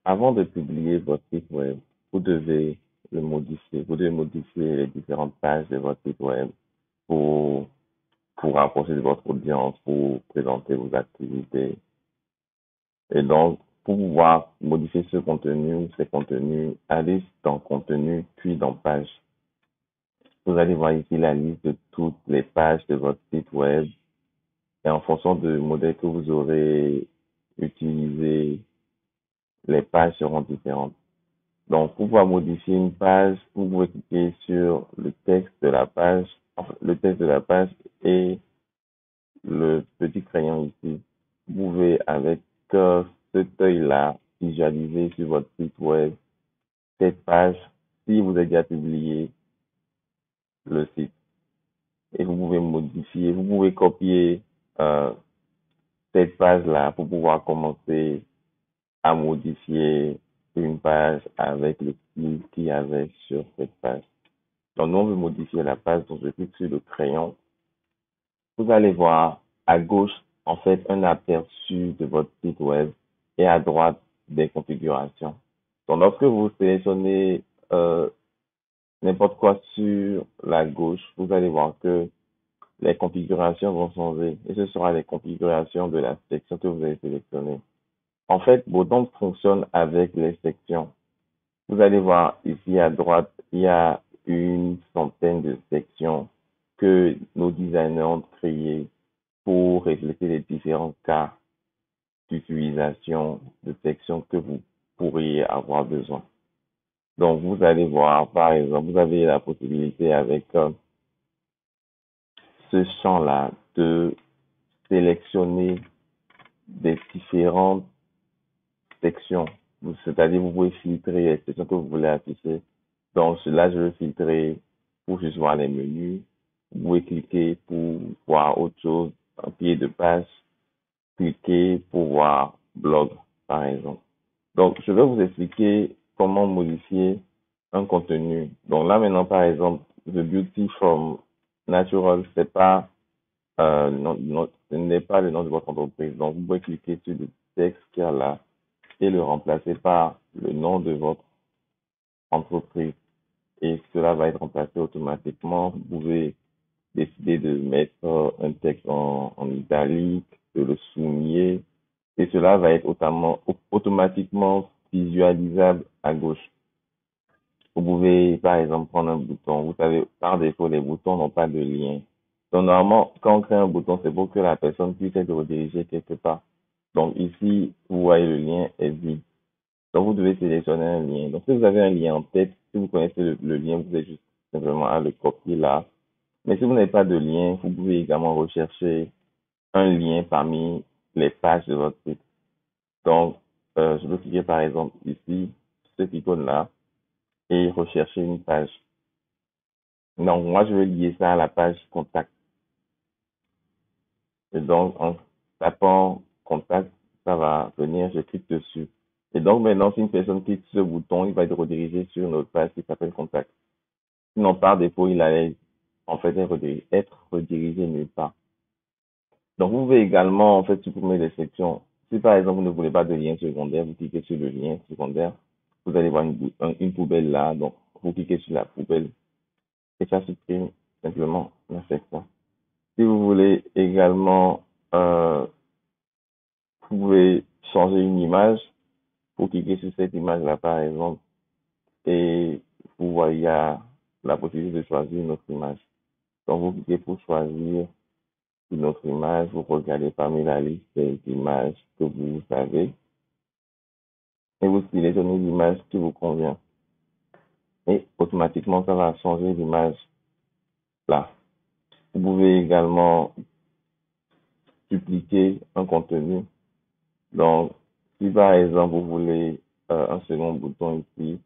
Avant de publier votre site web, vous devez le modifier. Vous devez modifier les différentes pages de votre site web pour, pour rapprocher de votre audience, pour présenter vos activités. Et donc, pour pouvoir modifier ce contenu ou ces contenus, allez dans contenu, puis dans page. Vous allez voir ici la liste de toutes les pages de votre site web. Et en fonction du modèle que vous aurez utilisé, les pages seront différentes. Donc, pour pouvoir modifier une page, vous pouvez cliquer sur le texte de la page, enfin, le texte de la page et le petit crayon ici. Vous pouvez, avec cet œil-là, visualiser sur votre site web cette page si vous avez déjà publié le site. Et vous pouvez modifier, vous pouvez copier euh, cette page-là pour pouvoir commencer à modifier une page avec le style qu'il y avait sur cette page. Donc, nous, on veut modifier la page, donc je clique sur le crayon. Vous allez voir à gauche, en fait, un aperçu de votre site web et à droite, des configurations. Donc, lorsque vous sélectionnez n'importe quoi sur la gauche, vous allez voir que les configurations vont changer et ce sera les configurations de la section que vous avez sélectionnée. En fait, Bodong fonctionne avec les sections. Vous allez voir ici à droite, il y a une centaine de sections que nos designers ont créées pour refléter les différents cas d'utilisation de sections que vous pourriez avoir besoin. Donc, vous allez voir, par exemple, vous avez la possibilité avec ce champ-là de sélectionner des différentes sections. C'est-à-dire, vous pouvez filtrer les sections que vous voulez afficher. Donc, là, je vais filtrer pour juste voir les menus. Vous pouvez cliquer pour voir autre chose, un pied de page. Cliquer pour voir blog, par exemple. Donc, je vais vous expliquer comment modifier un contenu. Donc là, maintenant, par exemple, The Beauty from Natural, c'est pas, ce n'est pas le nom de votre entreprise. Donc, vous pouvez cliquer sur le texte qu'il y a là et le remplacer par le nom de votre entreprise. Et cela va être remplacé automatiquement. Vous pouvez décider de mettre un texte en italique, de le souligner, et cela va être automatiquement visualisable à gauche. Vous pouvez, par exemple, prendre un bouton. Vous savez, par défaut, les boutons n'ont pas de lien. Donc, normalement, quand on crée un bouton, c'est pour que la personne puisse être redirigée quelque part. Donc, ici, vous voyez, le lien est vide. Donc, vous devez sélectionner un lien. Donc, si vous avez un lien en tête, si vous connaissez le lien, vous avez juste simplement à le copier là. Mais si vous n'avez pas de lien, vous pouvez également rechercher un lien parmi les pages de votre site. Donc, je peux cliquer par exemple ici, cette icône-là, et rechercher une page. Donc, moi, je vais lier ça à la page contact. Et donc, en tapant contact, ça va venir, je clique dessus. Et donc, maintenant, si une personne clique sur ce bouton, il va être redirigé sur une autre page qui s'appelle contact. Sinon, par défaut, il allait en fait être redirigé nulle part. Donc, vous pouvez également, en fait, supprimer les sections. Si, par exemple, vous ne voulez pas de lien secondaire, vous cliquez sur le lien secondaire. Vous allez voir une poubelle là. Donc, vous cliquez sur la poubelle et ça supprime simplement la section. Si vous voulez également, vous pouvez changer une image. Vous cliquez sur cette image-là, par exemple, et vous voyez la possibilité de choisir une autre image. Donc, vous cliquez pour choisir une autre image, vous regardez parmi la liste des images que vous avez et vous sélectionnez l'image qui vous convient. Et automatiquement, ça va changer l'image là. Vous pouvez également dupliquer un contenu. Donc, si par exemple, vous voulez un second bouton ici,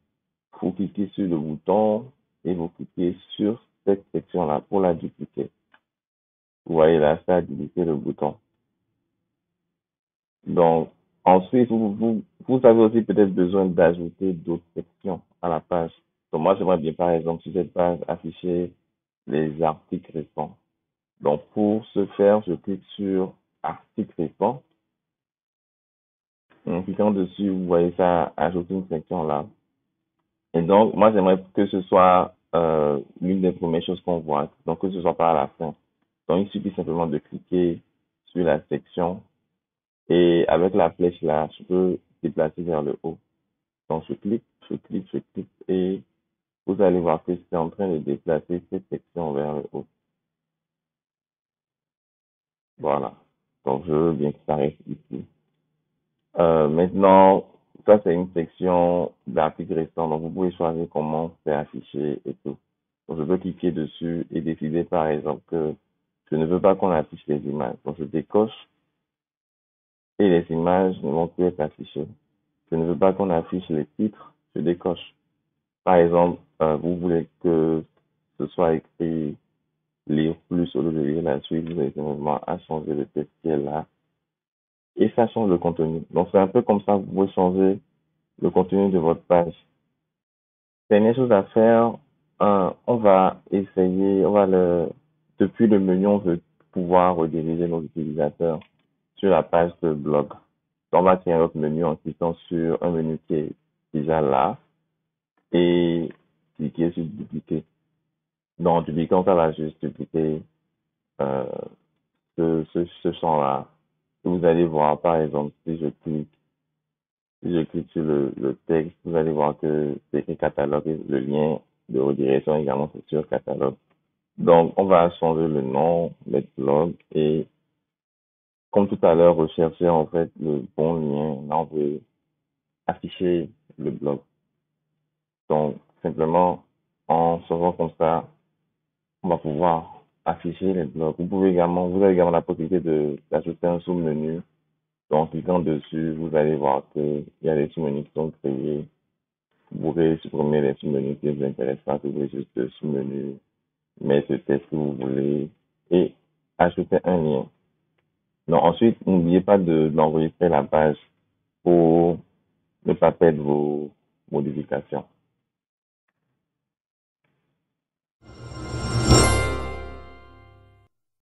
vous cliquez sur le bouton et vous cliquez sur cette section-là pour la dupliquer. Vous voyez là, ça a dupliqué le bouton. Donc, ensuite, vous avez aussi peut-être besoin d'ajouter d'autres sections à la page. Donc, moi, j'aimerais bien, par exemple, sur cette page, afficher les articles récents. Donc, pour ce faire, je clique sur articles récents. En cliquant dessus, vous voyez ça, ajouter une section là. Et donc, moi, j'aimerais que ce soit l'une des premières choses qu'on voit. Donc, que ce soit pas à la fin. Donc, il suffit simplement de cliquer sur la section et avec la flèche là, je peux déplacer vers le haut. Donc, je clique et vous allez voir que c'est en train de déplacer cette section vers le haut. Voilà. Donc, je veux bien que ça reste ici. Maintenant, ça, c'est une section d'articles récents. Donc, vous pouvez choisir comment c'est affiché et tout. Donc, je peux cliquer dessus et décider, par exemple, que je ne veux pas qu'on affiche les images. Donc, je décoche et les images ne vont plus être affichées. Je ne veux pas qu'on affiche les titres. Je décoche. Par exemple, vous voulez que ce soit écrit lire plus au lieu de lire la suite. Vous avez simplement à changer le texte qui est là et ça change le contenu. Donc, c'est un peu comme ça que vous pouvez changer le contenu de votre page. Dernière chose à faire, on va essayer, depuis le menu, on veut pouvoir rediriger nos utilisateurs sur la page de blog. On va créer un autre menu en cliquant sur un menu qui est déjà là et cliquer sur dupliquer. Donc, dupliquant, ça va juste dupliquer euh, ce champ-là. Vous allez voir, par exemple, si je clique sur le texte, vous allez voir que c'est écrit catalogue et le lien de redirection également c'est sur catalogue. Donc, on va changer le nom, mettre blog et comme tout à l'heure, rechercher en fait le bon lien. Là, on veut afficher le blog. Donc, simplement, en changeant comme ça, on va pouvoir afficher les blogs. Vous avez également la possibilité d'ajouter un sous-menu. Donc, en cliquant dessus, vous allez voir qu'il y a des sous-menus qui sont créés. Vous pouvez supprimer les sous-menus qui ne vous intéressent pas. Vous pouvez juste le sous-menu, mettre le texte que vous voulez et ajouter un lien. Donc, ensuite, n'oubliez pas d'enregistrer la page pour ne pas perdre vos modifications.